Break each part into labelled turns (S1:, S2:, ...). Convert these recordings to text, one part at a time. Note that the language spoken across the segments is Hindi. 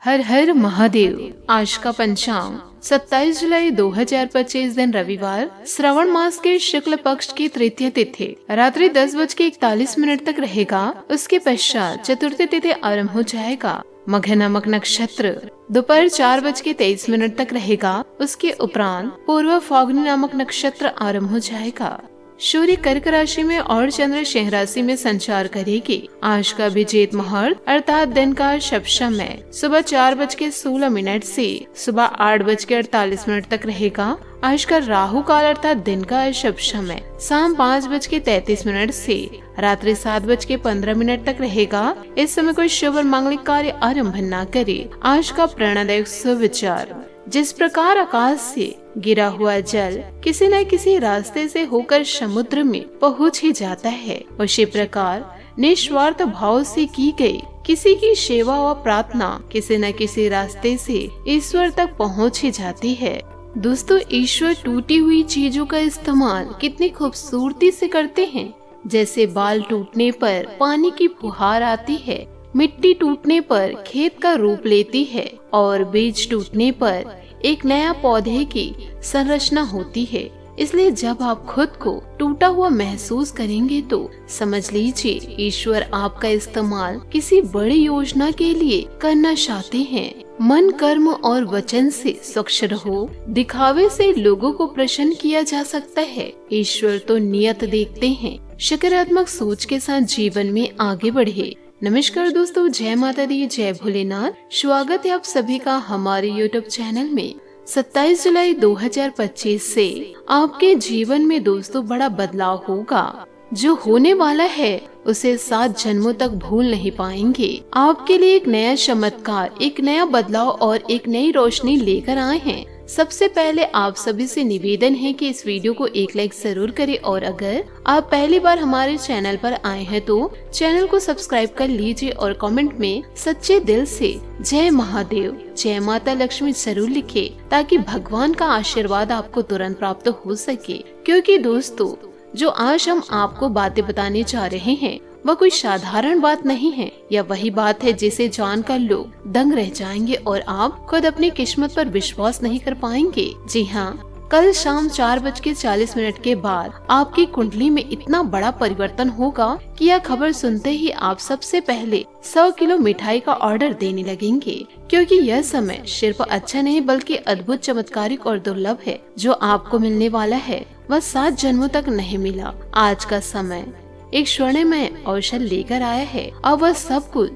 S1: हर हर महादेव। आज का पंचांग 27 जुलाई 2025 दिन रविवार, श्रावण मास के शुक्ल पक्ष की तृतीय तिथि रात्रि 10:41 तक रहेगा। उसके पश्चात चतुर्थी तिथि आरंभ हो जाएगा। मघ नामक नक्षत्र दोपहर 4:23 तक रहेगा। उसके उपरांत पूर्व फाल्गुनी नामक नक्षत्र आरंभ हो जाएगा। सूर्य कर्क राशि में और चंद्र सिंह राशि में संचार करेगी। आज का अभिजीत मुहूर्त अर्थात दिन का शुभ समय सुबह 4:16 से सुबह 8:48 तक रहेगा। आज का राहु काल अर्थात दिन का अशुभ समय शाम 5:33 से रात्रि 7:15 तक रहेगा। इस समय कोई शुभ और मांगलिक कार्य आरंभ न करे। आज का प्रेरणादायक सुविचार, जिस प्रकार आकाश से गिरा हुआ जल किसी न किसी रास्ते से होकर समुद्र में पहुंच ही जाता है, उसी प्रकार निस्वार्थ भाव से की गई किसी की सेवा व प्रार्थना किसी न किसी रास्ते से ईश्वर तक पहुंच ही जाती है। दोस्तों, ईश्वर टूटी हुई चीजों का इस्तेमाल कितनी खूबसूरती से करते हैं। जैसे बाल टूटने पर पानी की फुहार आती है, मिट्टी टूटने पर खेत का रूप लेती है और बीज टूटने पर एक नया पौधे की संरचना होती है। इसलिए जब आप खुद को टूटा हुआ महसूस करेंगे तो समझ लीजिए ईश्वर आपका इस्तेमाल किसी बड़ी योजना के लिए करना चाहते हैं। मन, कर्म और वचन से स्वच्छ रहो। दिखावे से लोगों को प्रसन्न किया जा सकता है। ईश्वर तो नियत देखते हैं। सकारात्मक सोच के साथ जीवन में आगे बढ़े। नमस्कार दोस्तों, जय माता दी, जय भोलेनाथ। स्वागत है आप सभी का हमारे YouTube चैनल में। 27 जुलाई 2025 से आपके जीवन में दोस्तों बड़ा बदलाव होगा। जो होने वाला है उसे 7 जन्मों तक भूल नहीं पाएंगे। आपके लिए एक नया चमत्कार, एक नया बदलाव और एक नई रोशनी लेकर आए हैं। सबसे पहले आप सभी से निवेदन है कि इस वीडियो को एक लाइक जरूर करें और अगर आप पहली बार हमारे चैनल पर आए हैं तो चैनल को सब्सक्राइब कर लीजिए और कमेंट में सच्चे दिल से जय महादेव, जय माता लक्ष्मी जरूर लिखे, ताकि भगवान का आशीर्वाद आपको तुरंत प्राप्त हो सके। क्योंकि दोस्तों, जो आज हम आपको बातें बताने जा रहे हैं वह कोई साधारण बात नहीं है। यह वही बात है जिसे जानकर लोग दंग रह जाएंगे और आप खुद अपनी किस्मत पर विश्वास नहीं कर पाएंगे। जी हाँ, कल शाम 4:40 के बाद आपकी कुंडली में इतना बड़ा परिवर्तन होगा कि यह खबर सुनते ही आप सबसे पहले 100 किलो मिठाई का ऑर्डर देने लगेंगे। क्योंकि यह समय सिर्फ अच्छा नहीं बल्कि अद्भुत, चमत्कारिक और दुर्लभ है। जो आपको मिलने वाला है वह 7 जन्मों तक नहीं मिला। आज का समय एक स्वर्णमय अवसर लेकर आया है और वह सब कुछ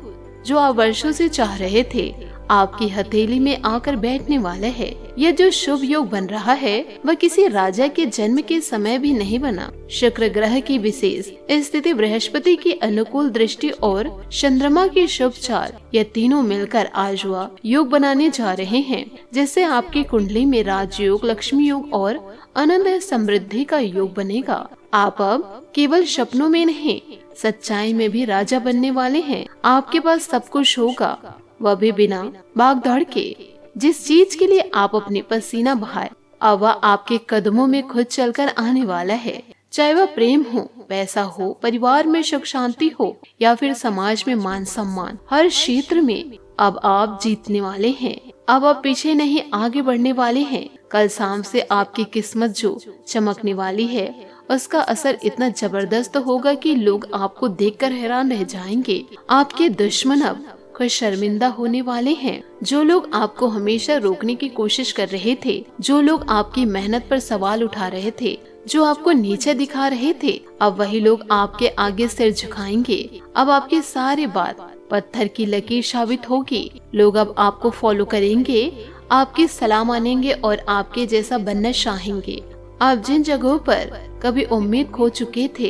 S1: जो आप वर्षों से चाह रहे थे आपकी हथेली में आकर बैठने वाला है। यह जो शुभ योग बन रहा है वह किसी राजा के जन्म के समय भी नहीं बना। शुक्र ग्रह की विशेष स्थिति, बृहस्पति की अनुकूल दृष्टि और चंद्रमा की शुभ चाल, यह तीनों मिलकर आज वह योग बनाने जा रहे हैं जिससे आपकी कुंडली में राजयोग, लक्ष्मी योग और आनंद समृद्धि का योग बनेगा। आप अब केवल सपनों में नहीं, सच्चाई में भी राजा बनने वाले हैं। आपके पास सब कुछ होगा, वह भी बिना भागदौड़ के। जिस चीज के लिए आप अपने पसीना बहाए अब वह आपके कदमों में खुद चलकर आने वाला है। चाहे वह प्रेम हो, पैसा हो, परिवार में सुख शांति हो या फिर समाज में मान सम्मान, हर क्षेत्र में अब आप जीतने वाले हैं। अब आप पीछे नहीं, आगे बढ़ने वाले हैं। कल शाम से आपकी किस्मत जो चमकने वाली है उसका असर इतना जबरदस्त होगा कि लोग आपको देखकर हैरान रह जाएंगे। आपके दुश्मन अब खुद शर्मिंदा होने वाले हैं। जो लोग आपको हमेशा रोकने की कोशिश कर रहे थे, जो लोग आपकी मेहनत पर सवाल उठा रहे थे, जो आपको नीचे दिखा रहे थे, अब वही लोग आपके आगे सिर झुकाएंगे। अब आपकी सारी बात पत्थर की लकीर साबित होगी। लोग अब आपको फॉलो करेंगे, आपकी सलाह मानेंगे और आपके जैसा बनना चाहेंगे। आप जिन जगहों पर कभी उम्मीद खो चुके थे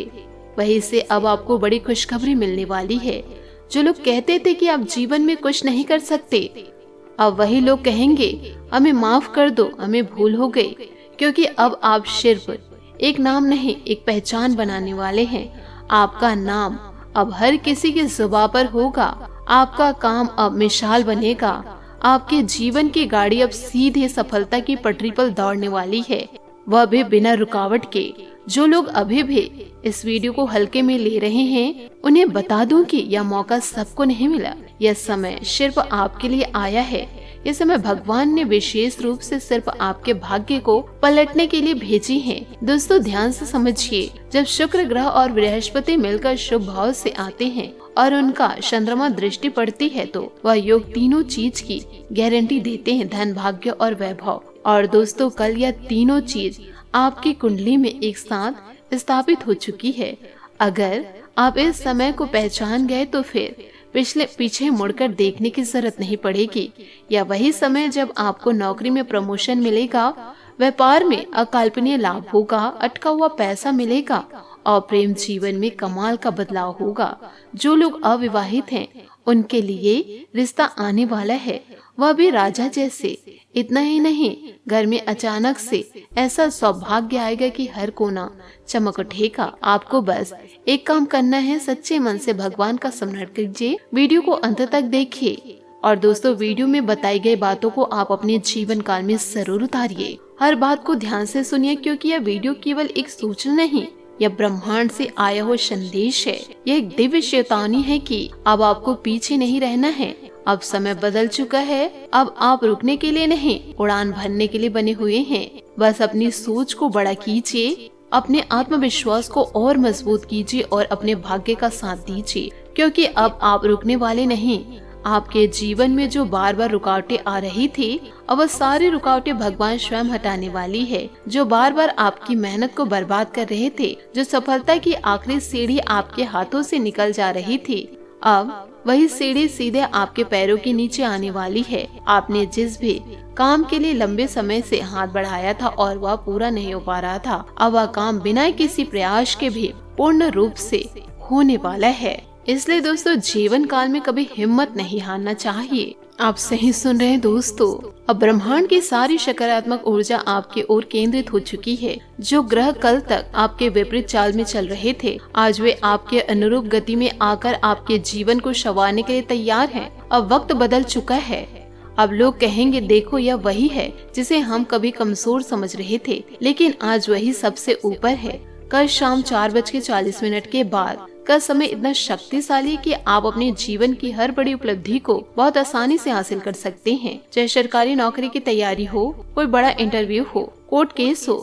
S1: वहीं से अब आपको बड़ी खुशखबरी मिलने वाली है। जो लोग कहते थे कि आप जीवन में कुछ नहीं कर सकते, अब वही लोग कहेंगे हमें माफ कर दो, हमें भूल हो गई। क्योंकि अब आप सिर्फ एक नाम नहीं, एक पहचान बनाने वाले हैं। आपका नाम अब हर किसी की जुबान पर होगा। आपका काम अब मिसाल बनेगा। आपके जीवन की गाड़ी अब सीधे सफलता की पटरी पर दौड़ने वाली है, वह भी बिना रुकावट के। जो लोग अभी भी इस वीडियो को हल्के में ले रहे हैं, उन्हें बता दूं कि यह मौका सबको नहीं मिला। यह समय सिर्फ आपके लिए आया है। यह समय भगवान ने विशेष रूप से सिर्फ आपके भाग्य को पलटने के लिए भेजी है। दोस्तों ध्यान से समझिए, जब शुक्र ग्रह और बृहस्पति मिलकर शुभ भाव से आते हैं और उनका चंद्रमा दृष्टि पड़ती है तो वह योग तीनों चीज की गारंटी देते हैं, धन, भाग्य और वैभव। और दोस्तों कल यह तीनों चीज आपकी कुंडली में एक साथ स्थापित हो चुकी है। अगर आप इस समय को पहचान गए तो फिर पीछे मुड़कर देखने की जरूरत नहीं पड़ेगी। यह वही समय जब आपको नौकरी में प्रमोशन मिलेगा, व्यापार में अकल्पनीय लाभ होगा, अटका हुआ पैसा मिलेगा और प्रेम जीवन में कमाल का बदलाव होगा। जो लोग अविवाहित हैं उनके लिए रिश्ता आने वाला है, वह भी राजा जैसे। इतना ही नहीं, घर में अचानक से ऐसा सौभाग्य आएगा कि हर कोना चमक उठेगा। आपको बस एक काम करना है, सच्चे मन से भगवान का स्मरण कीजिए। वीडियो को अंत तक देखिए और दोस्तों वीडियो में बताई गई बातों को आप अपने जीवन काल में जरूर उतारिए। हर बात को ध्यान से सुनिए, क्योंकि यह वीडियो केवल एक सूचना नहीं, यह ब्रह्मांड से आया हुआ संदेश है। यह एक दिव्य चेतावनी है कि अब आपको पीछे नहीं रहना है। अब समय बदल चुका है। अब आप रुकने के लिए नहीं, उड़ान भरने के लिए बने हुए हैं। बस अपनी सोच को बड़ा कीजिए, अपने आत्मविश्वास को और मजबूत कीजिए और अपने भाग्य का साथ दीजिए, क्योंकि अब आप रुकने वाले नहीं। आपके जीवन में जो बार बार रुकावटें आ रही थी, अब वह सारी रुकावटें भगवान स्वयं हटाने वाली है। जो बार बार आपकी मेहनत को बर्बाद कर रहे थे, जो सफलता की आखिरी सीढ़ी आपके हाथों से निकल जा रही थी, अब वही सीढ़ी सीधे आपके पैरों के नीचे आने वाली है। आपने जिस भी काम के लिए लंबे समय से हाथ बढ़ाया था और वह पूरा नहीं हो पा रहा था, अब वह काम बिना किसी प्रयास के भी पूर्ण रूप से होने वाला है। इसलिए दोस्तों जीवन काल में कभी हिम्मत नहीं हारना चाहिए। आप सही सुन रहे हैं दोस्तों, अब ब्रह्मांड की सारी सकारात्मक ऊर्जा आपकी ओर केंद्रित हो चुकी है। जो ग्रह कल तक आपके विपरीत चाल में चल रहे थे, आज वे आपके अनुरूप गति में आकर आपके जीवन को संवारने के लिए तैयार हैं। अब वक्त बदल चुका है। अब लोग कहेंगे, देखो यह वही है जिसे हम कभी कमजोर समझ रहे थे, लेकिन आज वही सबसे ऊपर है। कल शाम 4:40 के बाद का समय इतना शक्तिशाली कि आप अपने जीवन की हर बड़ी उपलब्धि को बहुत आसानी से हासिल कर सकते हैं। चाहे सरकारी नौकरी की तैयारी हो, कोई बड़ा इंटरव्यू हो, कोर्ट केस हो,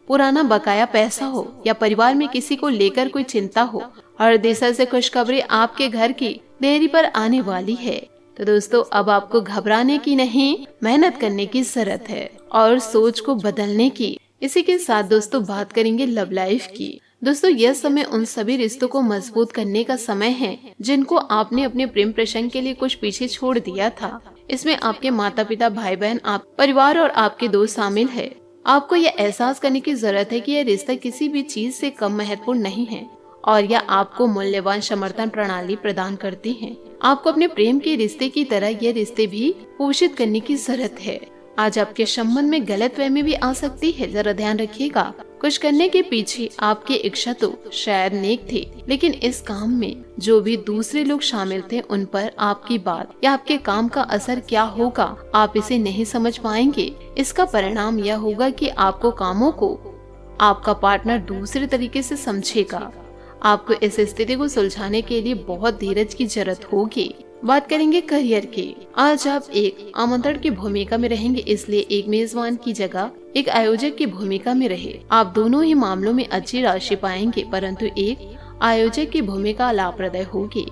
S1: पुराना बकाया पैसा हो या परिवार में किसी को लेकर कोई चिंता हो, हर दिशा से खुशखबरी आपके घर की देरी पर आने वाली है। तो दोस्तों अब आपको घबराने की नहीं, मेहनत करने की जरूरत है और सोच को बदलने की। इसी के साथ दोस्तों बात करेंगे लव लाइफ की। दोस्तों यह समय उन सभी रिश्तों को मजबूत करने का समय है जिनको आपने अपने प्रेम प्रसंग के लिए कुछ पीछे छोड़ दिया था। इसमें आपके माता पिता, भाई बहन, आप परिवार और आपके दोस्त शामिल है। आपको यह एहसास करने की जरूरत है कि यह रिश्ता किसी भी चीज से कम महत्वपूर्ण नहीं है और यह आपको मूल्यवान समर्थन प्रणाली प्रदान करती है। आपको अपने प्रेम के रिश्ते की तरह ये रिश्ते भी पोषित करने की जरूरत है। आज आपके संबंध में गलतफहमी भी आ सकती है, जरा ध्यान रखिएगा। कुछ करने के पीछे आपकी इच्छा तो शायद नेक थी, लेकिन इस काम में जो भी दूसरे लोग शामिल थे उन पर आपकी बात या आपके काम का असर क्या होगा, आप इसे नहीं समझ पाएंगे। इसका परिणाम यह होगा कि आपको कामों को आपका पार्टनर दूसरे तरीके से समझेगा। आपको इस स्थिति को सुलझाने के लिए बहुत धीरज की जरूरत होगी। बात करेंगे करियर की। आज आप एक आमंत्रण की भूमिका में रहेंगे, इसलिए एक मेजबान की जगह एक आयोजक की भूमिका में रहे। आप दोनों ही मामलों में अच्छी राशि पाएंगे, परंतु एक आयोजक की भूमिका लाभप्रद होगी।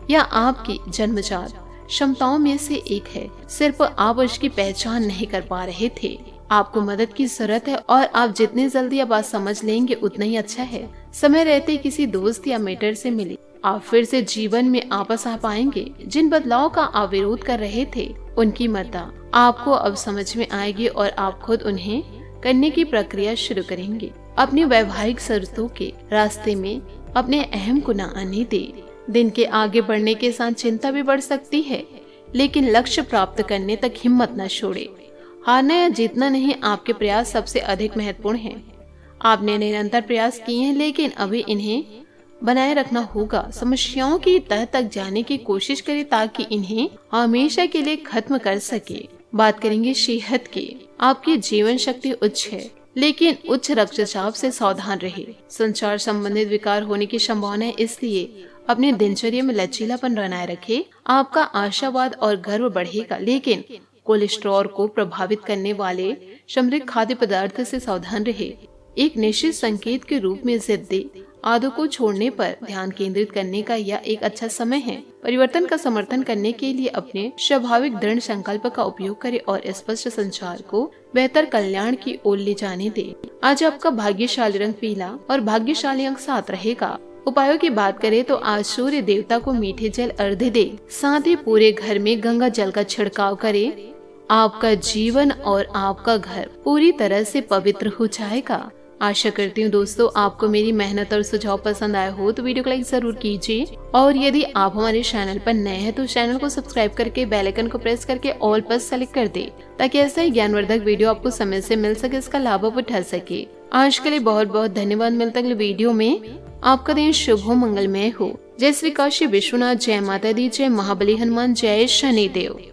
S1: यह आपकी जन्मजात क्षमताओं में से एक है, सिर्फ आप उसकी पहचान नहीं कर पा रहे थे। आपको मदद की जरूरत है और आप जितनी जल्दी ये बात समझ लेंगे उतना ही अच्छा है। समय रहते किसी दोस्त या मेंटर से मिले, आप फिर से जीवन में वापस आ पाएंगे। जिन बदलाव का आप विरोध कर रहे थे उनकी मदद आपको अब समझ में आएगी और आप खुद उन्हें करने की प्रक्रिया शुरू करेंगे। अपनी वैवाहिक शर्तों के रास्ते में अपने अहम को न आने दे। दिन के आगे बढ़ने के साथ चिंता भी बढ़ सकती है, लेकिन लक्ष्य प्राप्त करने तक हिम्मत न छोड़े। हारना या जीतना नहीं, आपके प्रयास सबसे अधिक महत्वपूर्ण हैं। आपने निरंतर प्रयास किए हैं, लेकिन अभी इन्हें बनाए रखना होगा। समस्याओं की तह तक जाने की कोशिश करें ताकि इन्हें हमेशा के लिए खत्म कर सके। बात करेंगे सेहत की। आपकी जीवन शक्ति उच्च है, लेकिन उच्च रक्तचाप से सावधान रहे। संचार संबंधित विकार होने की संभावना है, इसलिए अपने दिनचर्या में लचीलापन बनाए रखे। आपका आशावाद और गर्व बढ़ेगा, लेकिन कोलेस्ट्रॉल को प्रभावित करने वाले समृद्ध खाद्य पदार्थ से सावधान रहे। एक निश्चित संकेत के रूप में जिद्दी आदतों को छोड़ने पर ध्यान केंद्रित करने का यह एक अच्छा समय है। परिवर्तन का समर्थन करने के लिए अपने स्वाभाविक दृढ़ संकल्प का उपयोग करें और स्पष्ट संचार को बेहतर कल्याण की ओर ले जाने दें। आज आपका भाग्यशाली रंग पीला और भाग्यशाली अंक 7 रहेगा। उपायों की बात करें तो आज सूर्य देवता को मीठे जल अर्घ्य दे, साथ ही पूरे घर में गंगा जल का छिड़काव करें। आपका जीवन और आपका घर पूरी तरह से पवित्र हो जाएगा। आशा करती हूँ दोस्तों आपको मेरी मेहनत और सुझाव पसंद आए हो तो वीडियो को लाइक जरूर कीजिए, और यदि आप हमारे चैनल पर नए हैं तो चैनल को सब्सक्राइब करके बेल आइकन को प्रेस करके ऑल पर सेलेक्ट कर दे, ताकि ऐसा ही ज्ञानवर्धक वीडियो आपको समय से मिल सके, इसका लाभ आप उठा सके। आज के लिए बहुत बहुत धन्यवाद। मिलता है अगले वीडियो में। आपका दिन शुभ हो, मंगलमय हो। जय श्री काशी विश्वनाथ, जय माता दी, जय महाबली हनुमान, जय शनिदेव।